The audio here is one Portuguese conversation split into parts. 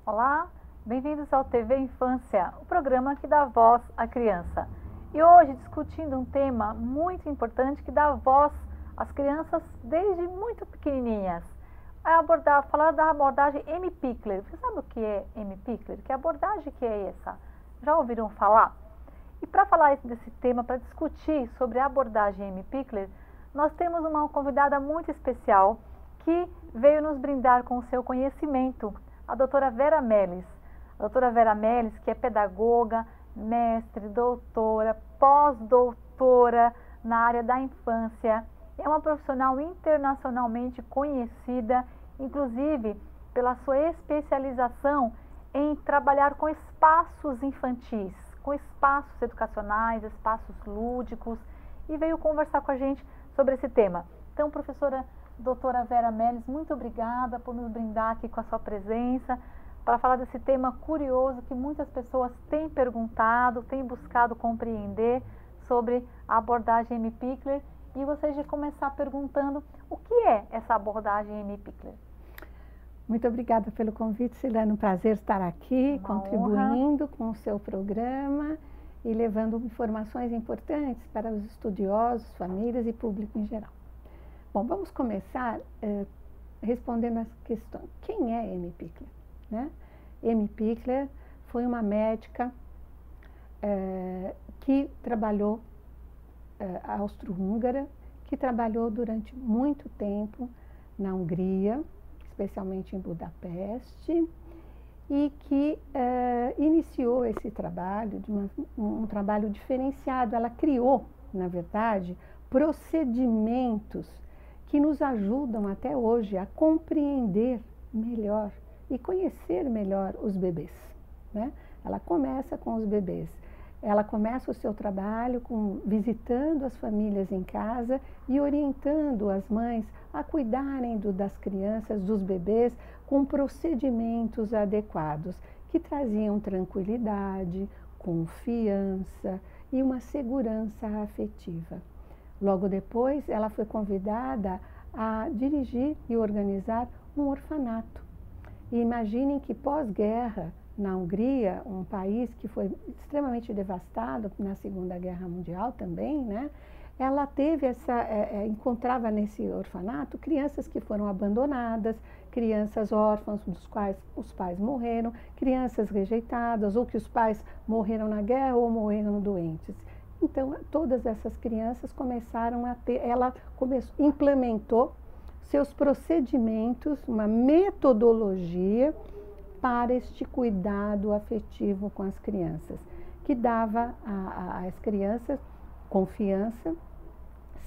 Olá, bem-vindos ao TV Infância, o programa que dá voz à criança. E hoje discutindo um tema muito importante que dá voz às crianças desde muito pequenininhas. Falar da abordagem M. Pickler. Você sabe o que é M. Pickler? Que abordagem que é essa? Já ouviram falar? E para falar desse tema, para discutir sobre a abordagem M. Pickler, nós temos uma convidada muito especial que veio nos brindar com o seu conhecimento, a doutora Vera Melles. A doutora Vera Melles, que é pedagoga, mestre, doutora, pós-doutora na área da infância, é uma profissional internacionalmente conhecida, inclusive pela sua especialização em trabalhar com espaços infantis, com espaços educacionais, espaços lúdicos, e veio conversar com a gente sobre esse tema. Então, professora doutora Vera Melles, muito obrigada por nos brindar aqui com a sua presença, para falar desse tema curioso que muitas pessoas têm perguntado, têm buscado compreender sobre a abordagem M. Pickler. E vocês de começar perguntando o que é essa abordagem M. Pickler. Muito obrigada pelo convite, Silana. Um prazer estar aqui, Uma contribuindo com o seu programa e levando informações importantes para os estudiosos, famílias e público em geral. Bom, vamos começar respondendo essa questão. Quem é M. Pickler? Né? M. Pickler foi uma médica que trabalhou, austro-húngara, que trabalhou durante muito tempo na Hungria, especialmente em Budapeste, e que iniciou esse trabalho, um trabalho diferenciado. Ela criou, na verdade, procedimentos que nos ajudam até hoje a compreender melhor e conhecer melhor os bebês, né? Ela começa com os bebês. Ela começa o seu trabalho visitando as famílias em casa e orientando as mães a cuidarem das crianças, dos bebês, com procedimentos adequados, que traziam tranquilidade, confiança e uma segurança afetiva. Logo depois, ela foi convidada a dirigir e organizar um orfanato. E imaginem que pós-guerra, na Hungria, um país que foi extremamente devastado na Segunda Guerra Mundial também, né? Ela teve encontrava nesse orfanato crianças que foram abandonadas, crianças órfãs dos quais os pais morreram, crianças rejeitadas, ou que os pais morreram na guerra ou morreram doentes. Então, todas essas crianças começaram a ter, ela implementou seus procedimentos, uma metodologia para este cuidado afetivo com as crianças, que dava às crianças confiança,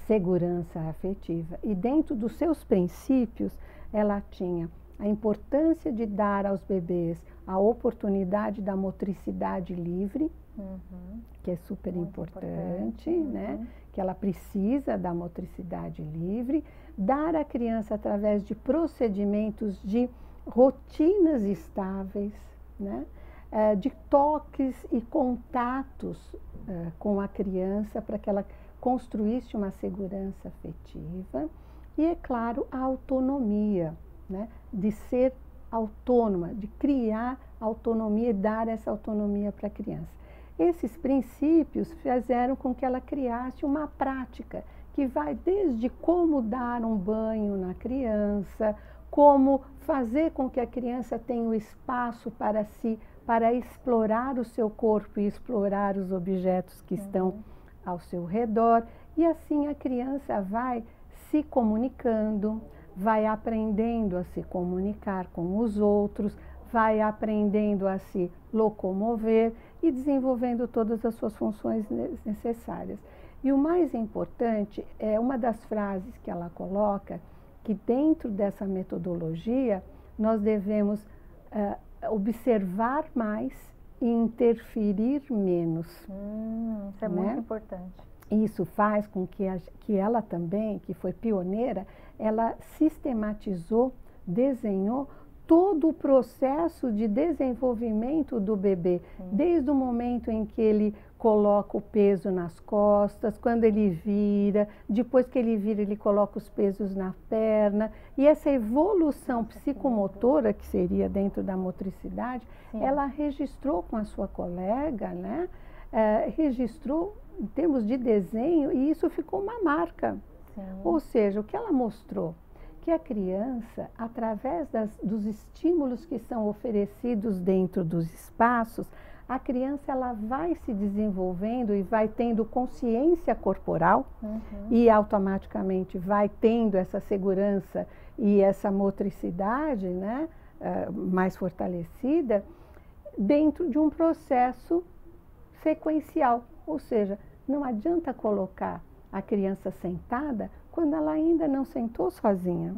segurança afetiva. E dentro dos seus princípios, ela tinha a importância de dar aos bebês a oportunidade da motricidade livre, que é super importante, né? Que ela precisa da motricidade livre, dar à criança através de procedimentos de rotinas estáveis, né? De toques e contatos com a criança para que ela construísse uma segurança afetiva e, é claro, a autonomia, né? De ser autônoma, de criar autonomia e dar essa autonomia para a criança. Esses princípios fizeram com que ela criasse uma prática que vai desde como dar um banho na criança, como fazer com que a criança tenha o espaço para explorar o seu corpo e explorar os objetos que estão ao seu redor. E assim a criança vai se comunicando, vai aprendendo a se comunicar com os outros, vai aprendendo a se locomover e desenvolvendo todas as suas funções necessárias. E o mais importante é uma das frases que ela coloca, que dentro dessa metodologia nós devemos observar mais e interferir menos. Isso é muito importante. Isso faz com que ela também, que foi pioneira, ela sistematizou, desenhou todo o processo de desenvolvimento do bebê, desde o momento em que ele coloca o peso nas costas, quando ele vira, depois que ele vira, ele coloca os pesos na perna, e essa evolução psicomotora, que seria dentro da motricidade, ela registrou com a sua colega, né? Registrou em termos de desenho, e isso ficou uma marca. Ou seja, o que ela mostrou? Que a criança, através dos estímulos que são oferecidos dentro dos espaços, a criança ela vai se desenvolvendo e vai tendo consciência corporal e automaticamente vai tendo essa segurança e essa motricidade, né, mais fortalecida dentro de um processo sequencial. Ou seja, não adianta colocar a criança sentada quando ela ainda não sentou sozinha.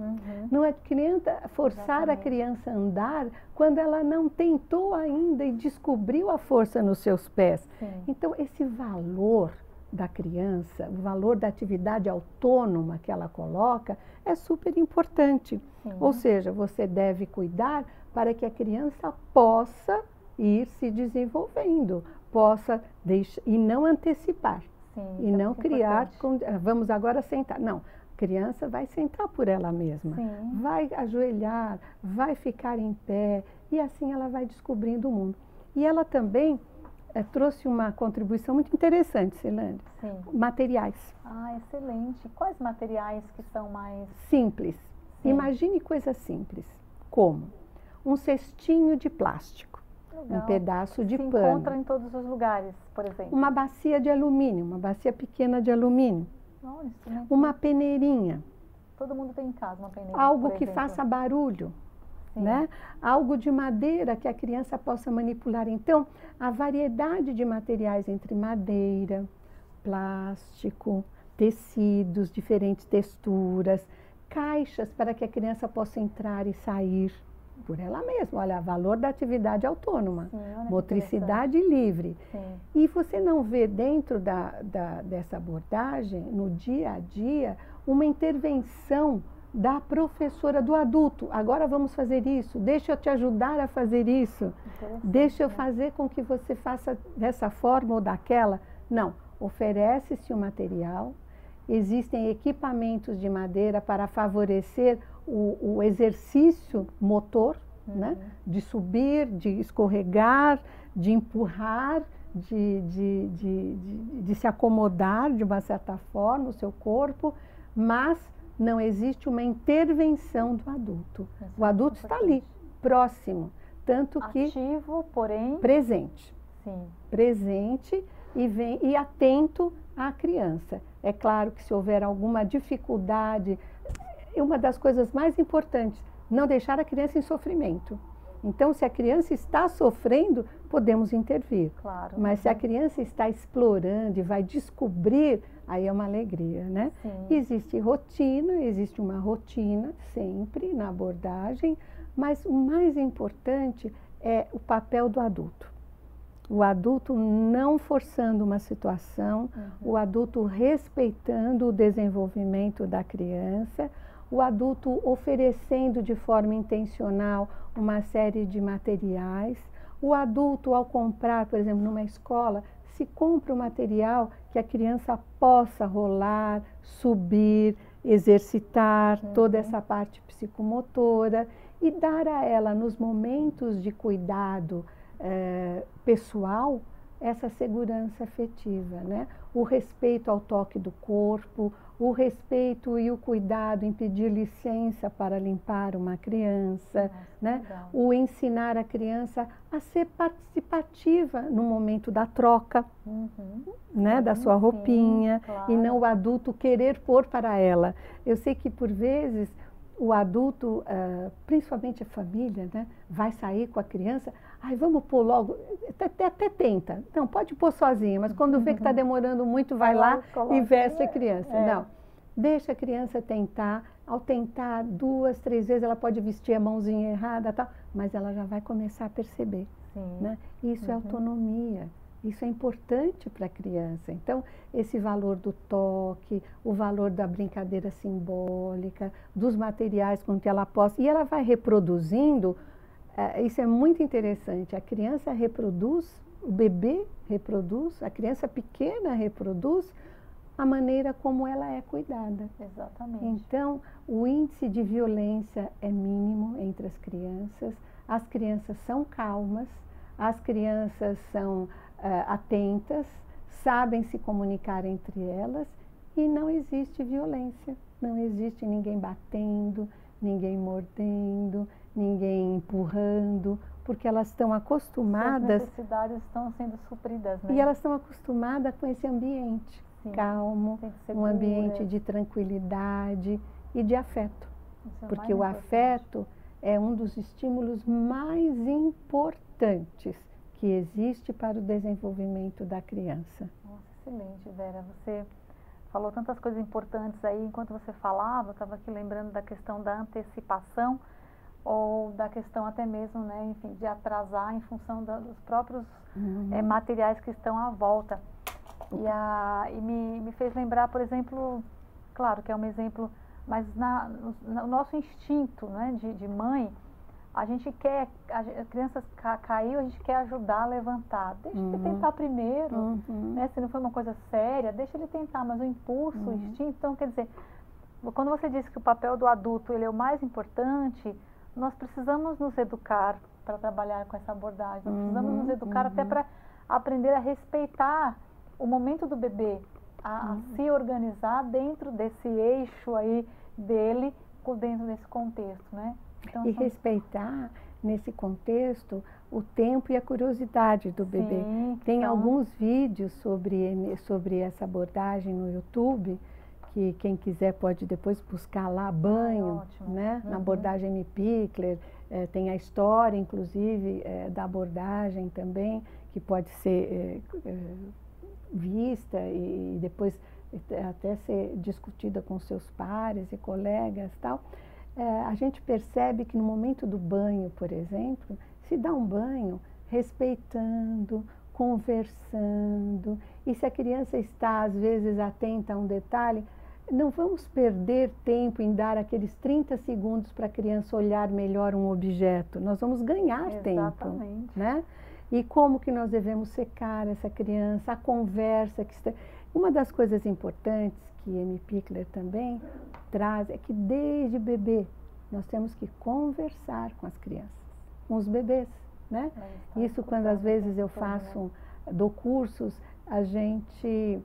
Não adianta forçar a criança a andar quando ela não tentou ainda e descobriu a força nos seus pés. Então, esse valor da criança, o valor da atividade autônoma que ela coloca, é super importante. Ou seja, você deve cuidar para que a criança possa ir se desenvolvendo, possa deixar, e não antecipar. E não criar, vamos agora sentar. Não, a criança vai sentar por ela mesma, vai ajoelhar, vai ficar em pé, e assim ela vai descobrindo o mundo. E ela também trouxe uma contribuição muito interessante, Ceilândia. Materiais. Ah, excelente. Quais materiais que são mais... Simples. Imagine coisas simples, como um cestinho de plástico. Um pedaço de pano. Se encontra em todos os lugares, por exemplo. Uma bacia de alumínio, uma bacia pequena de alumínio. Uma peneirinha. Todo mundo tem em casa uma peneirinha. Algo que faça barulho, né? Algo de madeira que a criança possa manipular. Então, a variedade de materiais entre madeira, plástico, tecidos, diferentes texturas, caixas para que a criança possa entrar e sair por ela mesma. Olha, valor da atividade autônoma, motricidade livre. E você não vê dentro dessa abordagem, no dia a dia, uma intervenção da professora, do adulto. Agora vamos fazer isso, deixa eu te ajudar a fazer isso, deixa eu fazer com que você faça dessa forma ou daquela. Não, oferece-se o material, existem equipamentos de madeira para favorecer o exercício motor, né? De subir, de escorregar, de empurrar, de se acomodar de uma certa forma o seu corpo, mas não existe uma intervenção do adulto. O adulto está ali, próximo, tanto que... Ativo, porém... Presente. Presente e atento à criança. É claro que se houver alguma dificuldade, uma das coisas mais importantes, não deixar a criança em sofrimento. Então, se a criança está sofrendo, podemos intervir. Mas se a criança está explorando e vai descobrir, aí é uma alegria, né? Existe uma rotina sempre na abordagem, mas o mais importante é o papel do adulto. O adulto não forçando uma situação, o adulto respeitando o desenvolvimento da criança, o adulto oferecendo de forma intencional uma série de materiais, o adulto ao comprar, por exemplo, numa escola, se compra o material que a criança possa rolar, subir, exercitar toda essa parte psicomotora e dar a ela nos momentos de cuidado pessoal, essa segurança afetiva, né? O respeito ao toque do corpo, o respeito e o cuidado em pedir licença para limpar uma criança, né? O ensinar a criança a ser participativa no momento da troca, né? Da sua roupinha, e não o adulto querer pôr para ela. Eu sei que por vezes o adulto, principalmente a família, né? Vai sair com a criança, ai, vamos pôr logo, até tenta. Não, pode pôr sozinha, mas quando vê que está demorando muito, vai lá e veste a criança. Não, deixa a criança tentar. Ao tentar 2, 3 vezes, ela pode vestir a mãozinha errada, tal, mas ela já vai começar a perceber. Né? Isso é autonomia, Isso é importante para a criança. Então, esse valor do toque, o valor da brincadeira simbólica, dos materiais com que ela possa... E ela vai reproduzindo, isso é muito interessante. A criança reproduz, o bebê reproduz, a criança pequena reproduz a maneira como ela é cuidada. Exatamente. Então, o índice de violência é mínimo entre as crianças são calmas, as crianças são atentas, sabem se comunicar entre elas e não existe violência, não existe ninguém batendo, ninguém mordendo, ninguém empurrando, porque elas estão acostumadas... As necessidades estão sendo supridas, né? E elas estão acostumadas com esse ambiente calmo, um ambiente de tranquilidade e de afeto. Porque o afeto é um dos estímulos mais importantes que existe para o desenvolvimento da criança. Nossa, excelente, Vera. Você falou tantas coisas importantes aí. Enquanto você falava, eu estava aqui lembrando da questão da antecipação ou da questão até mesmo, né, enfim, de atrasar em função dos próprios materiais que estão à volta. E me fez lembrar, por exemplo, claro que é um exemplo, mas no nosso instinto, né, de mãe, a gente quer, a criança caiu, a gente quer ajudar a levantar. Deixa ele tentar primeiro, né, se não foi uma coisa séria, deixa ele tentar, mas o impulso, o instinto, então quer dizer, quando você disse que o papel do adulto ele é o mais importante, nós precisamos nos educar para trabalhar com essa abordagem, nós precisamos nos educar até para aprender a respeitar o momento do bebê, a se organizar dentro desse eixo aí dele, dentro desse contexto, né? Então, e respeitar, nesse contexto, o tempo e a curiosidade do bebê. Tem alguns vídeos sobre essa abordagem no YouTube, que quem quiser pode depois buscar lá, banho, né? Na abordagem M. Pickler, tem a história, inclusive, da abordagem também, que pode ser vista e depois até ser discutida com seus pares e colegas e tal. A gente percebe que no momento do banho, por exemplo, se dá um banho respeitando, conversando, e se a criança está às vezes atenta a um detalhe, não vamos perder tempo em dar aqueles 30 segundos para a criança olhar melhor um objeto, nós vamos ganhar tempo, né? E como que nós devemos secar essa criança, a conversa que está... Uma das coisas importantes que M. Pickler também traz é que desde bebê nós temos que conversar com as crianças, com os bebês, né? Isso quando às vezes eu faço, dou cursos, a gente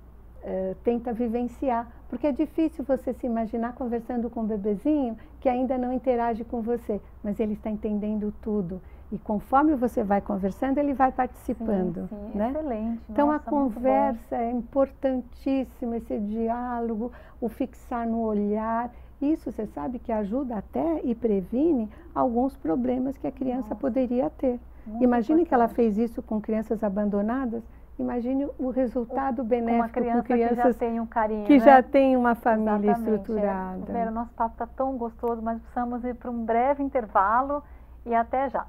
tenta vivenciar, porque é difícil você se imaginar conversando com um bebezinho que ainda não interage com você, mas ele está entendendo tudo. E conforme você vai conversando, ele vai participando, né? Excelente. Então, nossa, a conversa é importantíssima, esse diálogo, o fixar no olhar. Isso, você sabe que ajuda até e previne alguns problemas que a criança poderia ter. Imagine que ela fez isso com crianças abandonadas. Imagine o resultado benéfico com crianças que já tem um carinho, que né? já tem uma família estruturada. Vera, nosso papo está tão gostoso, mas precisamos ir para um breve intervalo e até já.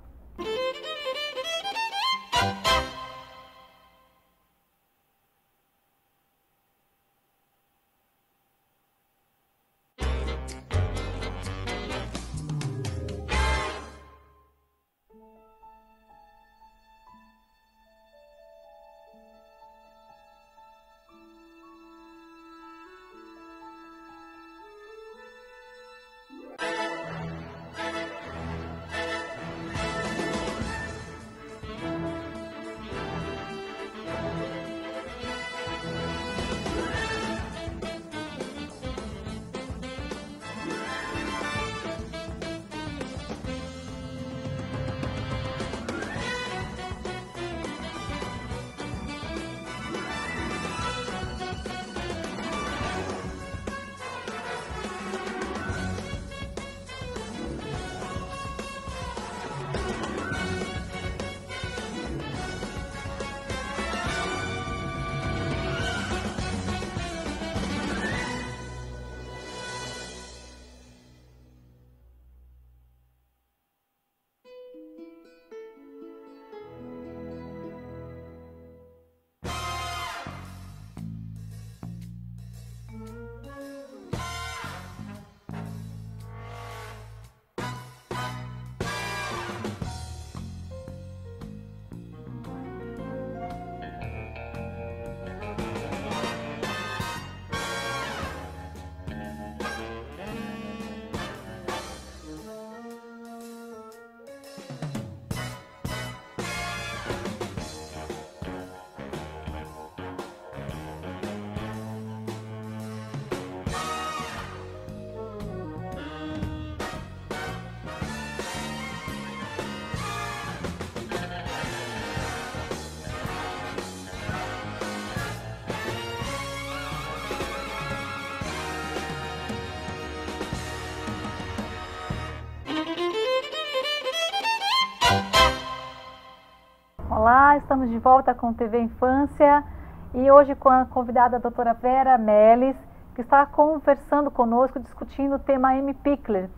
Olá, estamos de volta com TV Infância e hoje com a convidada a doutora Vera Meles, que está conversando conosco, discutindo o tema M. Pichler.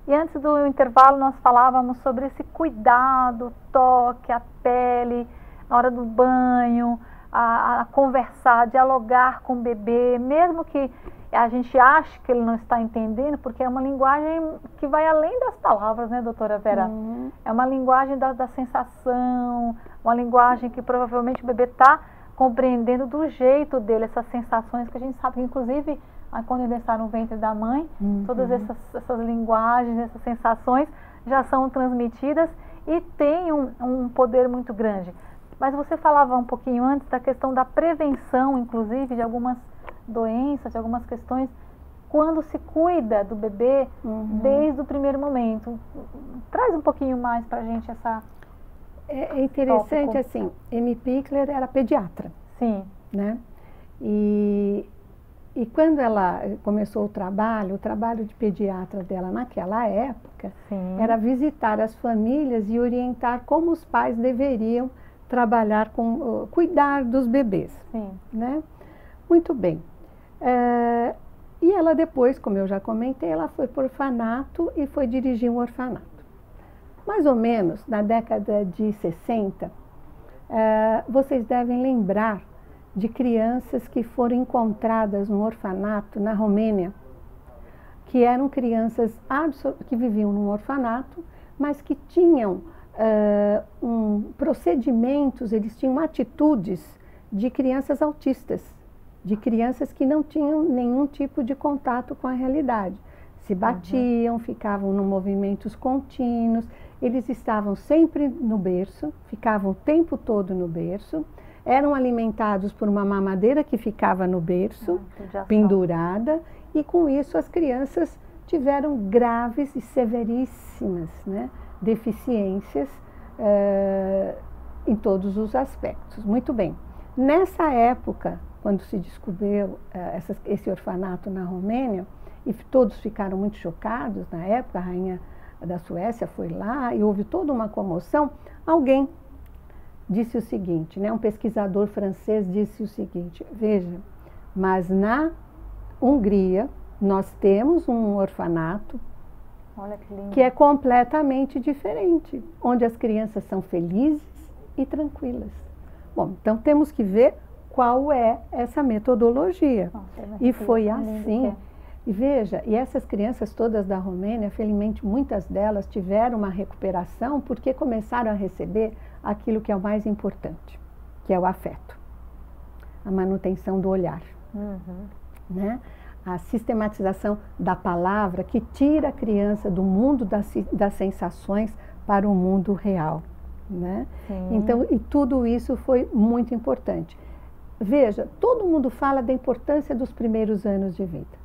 E antes do intervalo nós falávamos sobre esse cuidado, toque, a pele, na hora do banho, a conversar, dialogar com o bebê, mesmo que a gente ache que ele não está entendendo, porque é uma linguagem que vai além das palavras, né, doutora Vera? É uma linguagem da sensação, uma linguagem que provavelmente o bebê está compreendendo do jeito dele, essas sensações que a gente sabe que, inclusive, quando ele está no ventre da mãe, todas essas linguagens, essas sensações já são transmitidas e tem um poder muito grande. Mas você falava um pouquinho antes da questão da prevenção, inclusive, de algumas doenças, de algumas questões, quando se cuida do bebê desde o primeiro momento. Traz um pouquinho mais para a gente essa... É interessante, tópico. Assim, M. Pichler era pediatra. Sim. Né? E quando ela começou o trabalho de pediatra dela naquela época, Sim. era visitar as famílias e orientar como os pais deveriam trabalhar com, cuidar dos bebês. Sim. Né? Muito bem. E ela depois, como eu já comentei, ela foi para o orfanato e foi dirigir um orfanato. Mais ou menos na década de 60, vocês devem lembrar de crianças que foram encontradas no orfanato na Romênia, que eram crianças que viviam num orfanato, mas que tinham procedimentos, eles tinham atitudes de crianças autistas, de crianças que não tinham nenhum tipo de contato com a realidade. Se batiam, ficavam em movimentos contínuos, eles estavam sempre no berço, ficavam o tempo todo no berço, eram alimentados por uma mamadeira que ficava no berço, pendurada, e com isso as crianças tiveram graves e severíssimas, né, deficiências em todos os aspectos. Muito bem. Nessa época, quando se descobriu esse orfanato na Romênia, e todos ficaram muito chocados na época, a rainha da Suécia foi lá e houve toda uma comoção, alguém disse o seguinte, né, um pesquisador francês disse o seguinte: veja, mas na Hungria nós temos um orfanato que é completamente diferente, onde as crianças são felizes e tranquilas. Bom, então temos que ver qual é essa metodologia. E foi assim. E veja, e essas crianças todas da Romênia, felizmente muitas delas tiveram uma recuperação porque começaram a receber aquilo que é o mais importante, que é o afeto, a manutenção do olhar, né? A sistematização da palavra que tira a criança do mundo das sensações para o mundo real, né? Então, e tudo isso foi muito importante. Veja, todo mundo fala da importância dos primeiros anos de vida.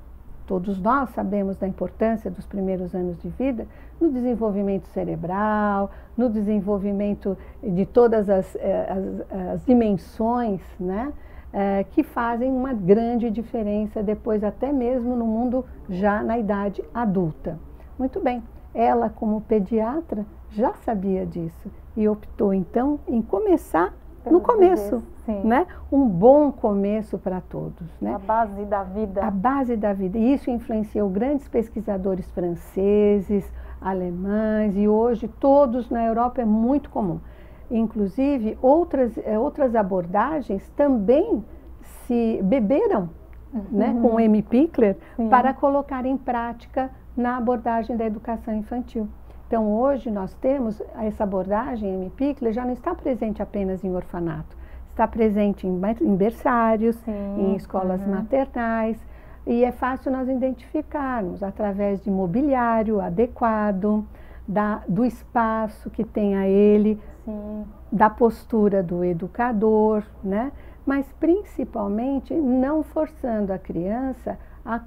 Todos nós sabemos da importância dos primeiros anos de vida no desenvolvimento cerebral, no desenvolvimento de todas as dimensões, né, que fazem uma grande diferença depois até mesmo no mundo já na idade adulta. Muito bem, ela como pediatra já sabia disso e optou então em começar no começo, né? Um bom começo para todos, né? A base da vida. A base da vida. E isso influenciou grandes pesquisadores franceses, alemães, e hoje todos na Europa é muito comum. Inclusive, outras abordagens também se beberam, né, com M. Pichler para colocar em prática na abordagem da educação infantil. Então, hoje nós temos essa abordagem, M. Pichler, já não está presente apenas em orfanato, está presente em berçários, em escolas maternais, e é fácil nós identificarmos através de mobiliário adequado, do espaço que tem a ele, da postura do educador, né? Mas principalmente não forçando a criança a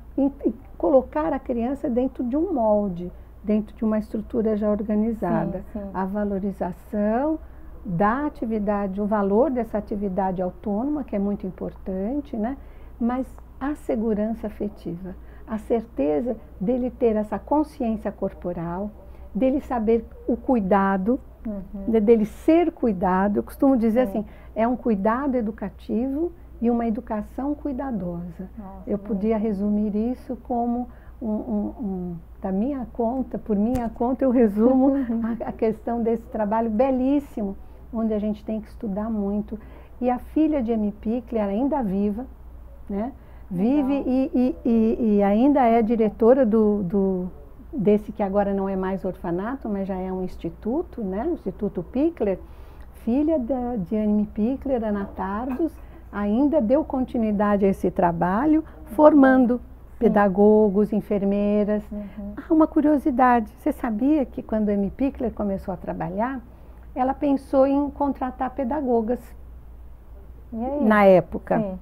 colocar a criança dentro de um molde, dentro de uma estrutura já organizada. A valorização da atividade, o valor dessa atividade autônoma, que é muito importante, né? Mas a segurança afetiva, a certeza dele ter essa consciência corporal, dele saber o cuidado, dele ser cuidado. Eu costumo dizer assim, é um cuidado educativo e uma educação cuidadosa. Nossa, eu podia resumir isso como da minha conta, por minha conta, eu resumo a questão desse trabalho belíssimo, onde a gente tem que estudar muito. E a filha de Amy Pickler, ainda viva, né? Vive e ainda é diretora desse que agora não é mais orfanato, mas já é um instituto, né? O Instituto Pickler. Filha de Amy Pickler, Ana Tardos, ainda deu continuidade a esse trabalho, formando pedagogos, enfermeiras. Uma curiosidade, você sabia que quando Amy Pickler começou a trabalhar, ela pensou em contratar pedagogas na época,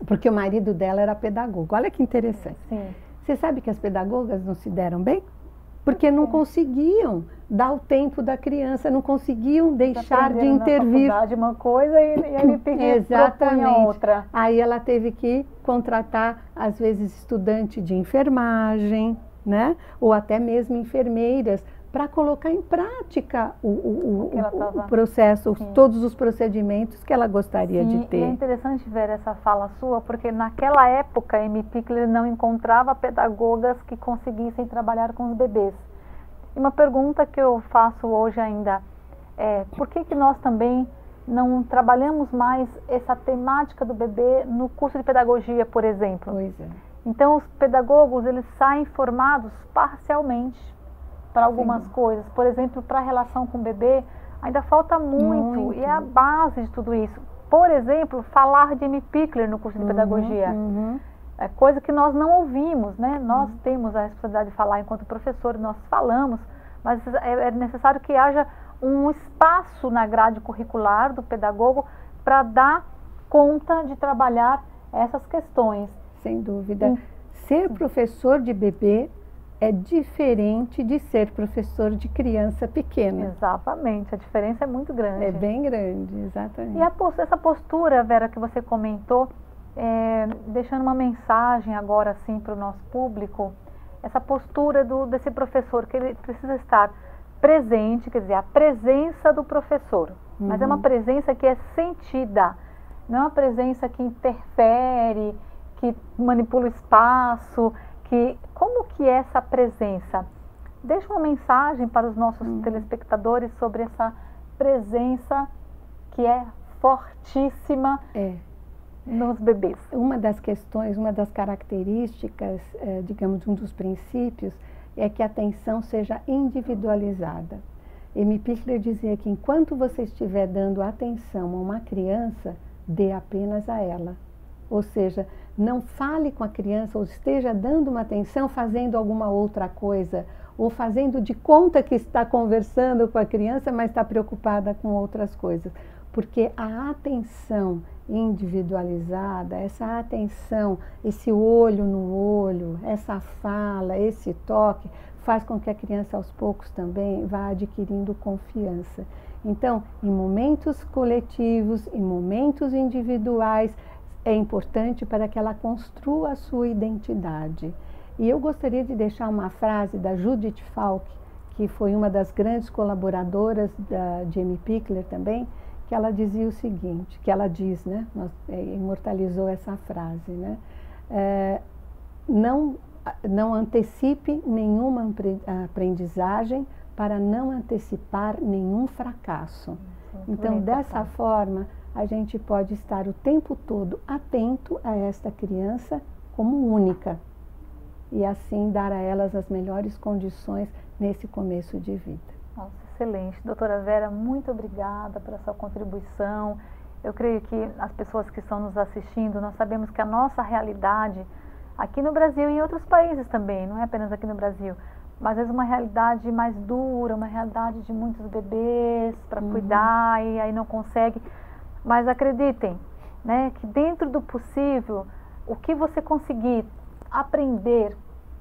porque o marido dela era pedagogo. Olha que interessante. Você sabe que as pedagogas não se deram bem? Porque não conseguiam dar o tempo da criança, não conseguiam deixar de intervir. Na faculdade uma coisa e Amy Pickler propunha outra. Aí ela teve que contratar, às vezes, estudante de enfermagem, né? Ou até mesmo enfermeiras, para colocar em prática o processo, todos os procedimentos que ela gostaria de ter. E é interessante ver essa fala sua, porque naquela época Amy Pickler não encontrava pedagogas que conseguissem trabalhar com os bebês. E uma pergunta que eu faço hoje ainda é, por que nós também não trabalhamos mais essa temática do bebê no curso de pedagogia, por exemplo? Pois é. Então os pedagogos, eles saem formados parcialmente para algumas coisas. Por exemplo, para a relação com o bebê, ainda falta muito. E é a base de tudo isso. Por exemplo, falar de Amy Pickler no curso de pedagogia. É coisa que nós não ouvimos, né? Nós temos a responsabilidade de falar enquanto professores, nós falamos, mas é necessário que haja um espaço na grade curricular do pedagogo para dar conta de trabalhar essas questões. Sem dúvida. Ser professor de bebê é diferente de ser professor de criança pequena. Exatamente, a diferença é muito grande. É bem grande, exatamente. E essa postura, Vera, que você comentou, deixando uma mensagem agora assim para o nosso público, essa postura desse professor, que ele precisa estar presente, quer dizer, a presença do professor, mas é uma presença que é sentida, não é uma presença que interfere, que manipula o espaço, como que é essa presença? Deixa uma mensagem para os nossos telespectadores sobre essa presença que é fortíssima nos bebês. Uma das questões, uma das características, digamos, um dos princípios, é que a atenção seja individualizada. Amy Pickler dizia que enquanto você estiver dando atenção a uma criança, dê apenas a ela. Ou seja, não fale com a criança ou esteja dando uma atenção fazendo alguma outra coisa, ou fazendo de conta que está conversando com a criança, mas está preocupada com outras coisas. Porque a atenção individualizada, essa atenção, esse olho no olho, essa fala, esse toque, faz com que a criança aos poucos também vá adquirindo confiança. Então, em momentos coletivos, em momentos individuais, é importante para que ela construa a sua identidade. E eu gostaria de deixar uma frase da Judith Falk, que foi uma das grandes colaboradoras de Amy Pickler também, que ela dizia o seguinte, que ela diz, né, imortalizou essa frase, né, não antecipe nenhuma aprendizagem para não antecipar nenhum fracasso. Então, dessa forma, a gente pode estar o tempo todo atento a esta criança como única e assim dar a elas as melhores condições nesse começo de vida. Nossa, excelente. Doutora Vera, muito obrigada pela sua contribuição. Eu creio que as pessoas que estão nos assistindo, nós sabemos que a nossa realidade aqui no Brasil e em outros países também, não é apenas aqui no Brasil, mas às vezes uma realidade mais dura, uma realidade de muitos bebês para cuidar e aí não consegue. Mas acreditem, né, que dentro do possível, o que você conseguir aprender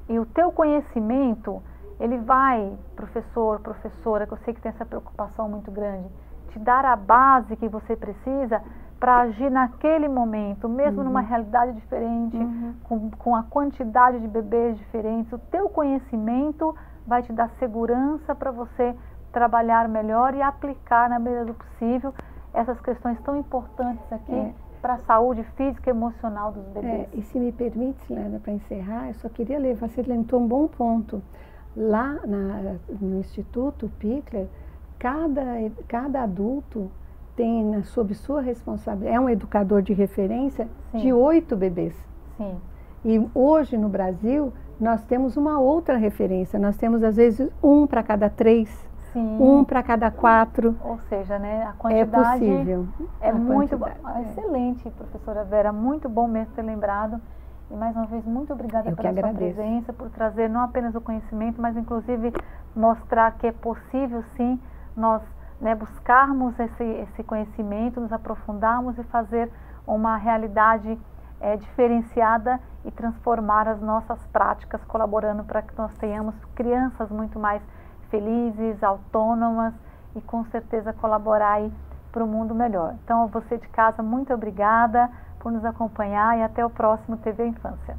e o teu conhecimento, ele vai, professor, professora, que eu sei que tem essa preocupação muito grande, te dar a base que você precisa para agir naquele momento, mesmo numa realidade diferente, com a quantidade de bebês diferentes. O teu conhecimento vai te dar segurança para você trabalhar melhor e aplicar na medida do possível essas questões tão importantes aqui para a saúde física e emocional dos bebês. E se me permite, Silena, para encerrar, eu só queria levar, você levantou um bom ponto. Lá no Instituto Pichler, cada adulto tem sob sua responsabilidade, é um educador de referência de 8 bebês. Sim. E hoje no Brasil nós temos uma outra referência, nós temos às vezes 1 para cada 3, Sim. 1 para cada 4. Ou seja, né, a quantidade é possível. Muito excelente, professora Vera, muito bom mesmo ter lembrado. E mais uma vez, muito obrigada pela sua presença, por trazer não apenas o conhecimento, mas inclusive mostrar que é possível sim nós, né, buscarmos esse conhecimento, nos aprofundarmos e fazer uma realidade diferenciada e transformar as nossas práticas, colaborando para que nós tenhamos crianças muito mais felizes, autônomas e com certeza colaborar aí para um mundo melhor. Então, você de casa, muito obrigada por nos acompanhar e até o próximo TV Infância.